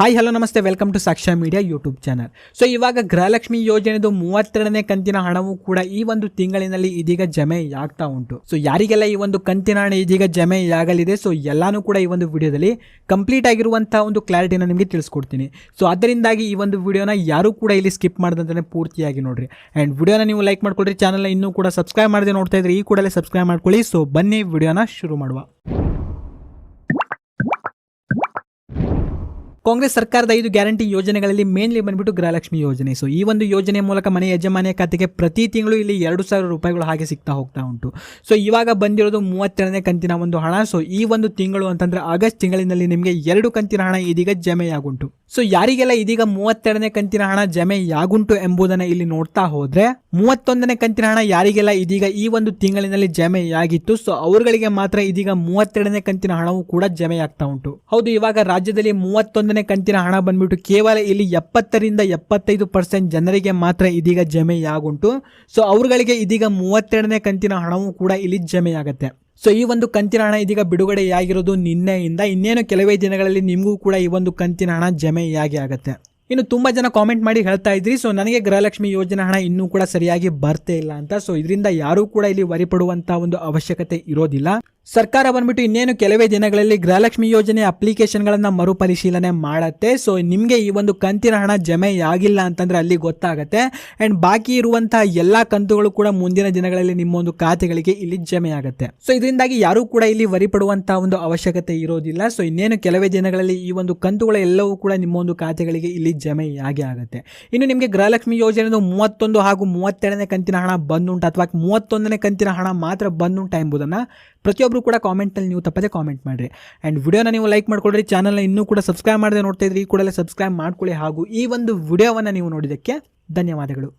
Hi hello ನಮಸ್ತೆ, welcome to ಸಾಕ್ಷ್ಯ media YouTube channel. So ಇವಾಗ ಗೃಹಲಕ್ಷ್ಮಿ ಯೋಜನೆದು 32ನೇ ಕಂತಿನ ಹಣವು ಕೂಡ ಈ ಒಂದು ತಿಂಗಳಿನಲ್ಲಿ ಇದೀಗ ಜಮೆಯಾಗ್ತಾ ಉಂಟು. ಸೊ ಯಾರಿಗೆಲ್ಲ ಈ ಒಂದು ಕಂತಿನ ಹಣ ಇದೀಗ ಜಮೆಯಾಗಲಿದೆ, ಸೊ ಎಲ್ಲಾನು ಕೂಡ ಈ ಒಂದು ವಿಡಿಯೋದಲ್ಲಿ ಕಂಪ್ಲೀಟ್ ಆಗಿರುವಂತಹ ಒಂದು ಕ್ಲಾರಿಟಿನ ನಿಮಗೆ ತಿಳಿಸ್ಕೊಡ್ತೀನಿ. ಸೊ ಅದರಿಂದಾಗಿ ಈ ಒಂದು ವಿಡಿಯೋನ ಯಾರು ಕೂಡ ಇಲ್ಲಿ ಸ್ಕಿಪ್ ಮಾಡದಂತಾನೆ ಪೂರ್ತಿಯಾಗಿ ನೋಡ್ರಿ. ಅಂಡ್ ವಿಡಿಯೋನ ನೀವು ಲೈಕ್ ಮಾಡ್ಕೊಳ್ರಿ, ಚಾನಲ್ನ ಇನ್ನೂ ಕೂಡ ಸಬ್ಸ್ಕ್ರೈಬ್ ಮಾಡದೆ ನೋಡ್ತಾ ಇದ್ರೆ ಈ ಕೂಡಲೇ ಸಬ್ಸ್ಕ್ರೈಬ್ ಮಾಡ್ಕೊಳ್ಳಿ. ಸೊ ಬನ್ನಿ ವಿಡಿಯೋನ ಶುರು ಮಾಡುವ. ಕಾಂಗ್ರೆಸ್ ಸರ್ಕಾರದ 5 ಗ್ಯಾರಂಟಿ ಯೋಜನೆಗಳಲ್ಲಿ ಮೇನ್ಲಿ ಬಂದ್ಬಿಟ್ಟು ಗೃಹಲಕ್ಷ್ಮಿ ಯೋಜನೆ. ಸೊ ಈ ಒಂದು ಯೋಜನೆ ಮೂಲಕ ಮನೆ ಯಜಮಾನಿಯ ಖಾತೆಗೆ ಪ್ರತಿ ತಿಂಗಳು ಇಲ್ಲಿ 2,000 ರೂಪಾಯಿಗಳು ಹಾಗೆ ಸಿಗ್ತಾ ಹೋಗ್ತಾ ಉಂಟು. ಸೊ ಇವಾಗ ಬಂದಿರೋದು 32ನೇ ಕಂತಿನ ಒಂದು ಹಣ. ಸೊ ಈ ಒಂದು ತಿಂಗಳು ಅಂತಂದ್ರೆ ಆಗಸ್ಟ್ ತಿಂಗಳಿನಲ್ಲಿ ನಿಮಗೆ 2 ಕಂತಿನ ಹಣ ಇದೀಗ ಜಮೆಯಾಗುಂಟು. ಸೊ ಯಾರಿಗೆಲ್ಲ ಇದೀಗ 32ನೇ ಕಂತಿನ ಹಣ ಜಮೆಯಾಗುಂಟು ಎಂಬುದನ್ನ ಇಲ್ಲಿ ನೋಡ್ತಾ ಹೋದ್ರೆ, 31ನೇ ಕಂತಿನ ಹಣ ಯಾರಿಗೆಲ್ಲ ಇದೀಗ ಈ ಒಂದು ತಿಂಗಳಿನಲ್ಲಿ ಜಮೆಯಾಗಿತ್ತು, ಸೊ ಅವರುಗಳಿಗೆ ಮಾತ್ರ ಇದೀಗ 32ನೇ ಕಂತಿನ ಹಣವು ಕೂಡ ಜಮೆಯಾಗ್ತಾ ಉಂಟು. ಹೌದು, ಇವಾಗ ರಾಜ್ಯದಲ್ಲಿ 31ನೇ ಕಂತಿನ ಹಣ ಬಂದ್ಬಿಟ್ಟು ಕೇವಲ ಇಲ್ಲಿ 70ರಿಂದ 75% ಜನರಿಗೆ ಮಾತ್ರ ಇದೀಗ ಜಮೆಯಾಗುಂಟು. ಸೊ ಅವರುಗಳಿಗೆ ಇದೀಗ 32ನೇ ಕಂತಿನ ಹಣವು ಕೂಡ ಇಲ್ಲಿ ಜಮೆಯಾಗತ್ತೆ. ಸೊ ಈ ಒಂದು ಕಂತಿನ ಹಣ ಇದೀಗ ಬಿಡುಗಡೆಯಾಗಿರೋದು ನಿನ್ನೆಯಿಂದ. ಇನ್ನೇನು ಕೆಲವೇ ದಿನಗಳಲ್ಲಿ ನಿಮಗೂ ಕೂಡ ಈ ಒಂದು ಕಂತಿನ ಹಣ ಜಮೆಯಾಗಿ ಆಗುತ್ತೆ. ಇನ್ನು ತುಂಬಾ ಜನ ಕಾಮೆಂಟ್ ಮಾಡಿ ಹೇಳ್ತಾ ಇದ್ರಿ, ಸೊ ನನಗೆ ಗೃಹಲಕ್ಷ್ಮಿ ಯೋಜನೆ ಹಣ ಇನ್ನೂ ಕೂಡ ಸರಿಯಾಗಿ ಬರ್ತಾ ಇಲ್ಲ ಅಂತ. ಸೊ ಇದರಿಂದ ಯಾರೂ ಕೂಡ ಇಲ್ಲಿ ವರಿ ಪಡುವಂತಹ ಒಂದು ಅವಶ್ಯಕತೆ ಇರೋದಿಲ್ಲ. ಸರ್ಕಾರ ಬಂದ್ಬಿಟ್ಟು ಇನ್ನೇನು ಕೆಲವೇ ದಿನಗಳಲ್ಲಿ ಗೃಹಲಕ್ಷ್ಮಿ ಯೋಜನೆ ಅಪ್ಲಿಕೇಶನ್ಗಳನ್ನ ಮರುಪರಿಶೀಲನೆ ಮಾಡತ್ತೆ. ಸೊ ನಿಮಗೆ ಈ ಒಂದು ಕಂತಿನ ಹಣ ಜಮೆಯಾಗಿಲ್ಲ ಅಂತಂದ್ರೆ ಅಲ್ಲಿ ಗೊತ್ತಾಗತ್ತೆ. ಅಂಡ್ ಬಾಕಿ ಇರುವಂತಹ ಎಲ್ಲಾ ಕಂತುಗಳು ಕೂಡ ಮುಂದಿನ ದಿನಗಳಲ್ಲಿ ನಿಮ್ಮ ಒಂದು ಖಾತೆಗಳಿಗೆ ಇಲ್ಲಿ ಜಮೆಯಾಗತ್ತೆ. ಸೊ ಇದರಿಂದಾಗಿ ಯಾರೂ ಕೂಡ ಇಲ್ಲಿ ವರಿ ಪಡುವಂತಹ ಒಂದು ಅವಶ್ಯಕತೆ ಇರೋದಿಲ್ಲ. ಸೊ ಇನ್ನೇನು ಕೆಲವೇ ದಿನಗಳಲ್ಲಿ ಈ ಒಂದು ಕಂತುಗಳು ಎಲ್ಲವೂ ಕೂಡ ನಿಮ್ಮ ಒಂದು ಖಾತೆಗಳಿಗೆ ಇಲ್ಲಿ ಜಮೆಯಾಗಿ ಆಗುತ್ತೆ. ಇನ್ನು ನಿಮಗೆ ಗೃಹಲಕ್ಷ್ಮಿ ಯೋಜನೆ 31 ಹಾಗೂ 32ನೇ ಕಂತಿನ ಹಣ ಬಂದುಂಟ ಅಥವಾ 31ನೇ ಕಂತಿನ ಹಣ ಮಾತ್ರ ಬಂದುಂಟ ಎಂಬುದನ್ನ ಪ್ರತಿಯೊಬ್ಬರು ಕೂಡ ಕಾಮೆಂಟ್ನಲ್ಲಿ ನೀವು ತಪ್ಪದೆ ಕಾಮೆಂಟ್ ಮಾಡಿರಿ. ಆ್ಯಂಡ್ ವಿಡಿಯೋನ ನೀವು ಲೈಕ್ ಮಾಡ್ಕೊಳ್ರಿ, ಚಾನಲ್ನ ಇನ್ನೂ ಕೂಡ ಸಬ್ಸ್ಕ್ರೈಬ್ ಮಾಡದೆ ನೋಡ್ತಾ ಇದ್ರಿ ಈ ಕೂಡಲೇ ಸಬ್ಸ್ಕ್ರೈಬ್ ಮಾಡ್ಕೊಳ್ಳಿ. ಹಾಗೂ ಈ ಒಂದು ವಿಡಿಯೋವನ್ನು ನೀವು ನೋಡಿದ್ದಕ್ಕೆ ಧನ್ಯವಾದಗಳು.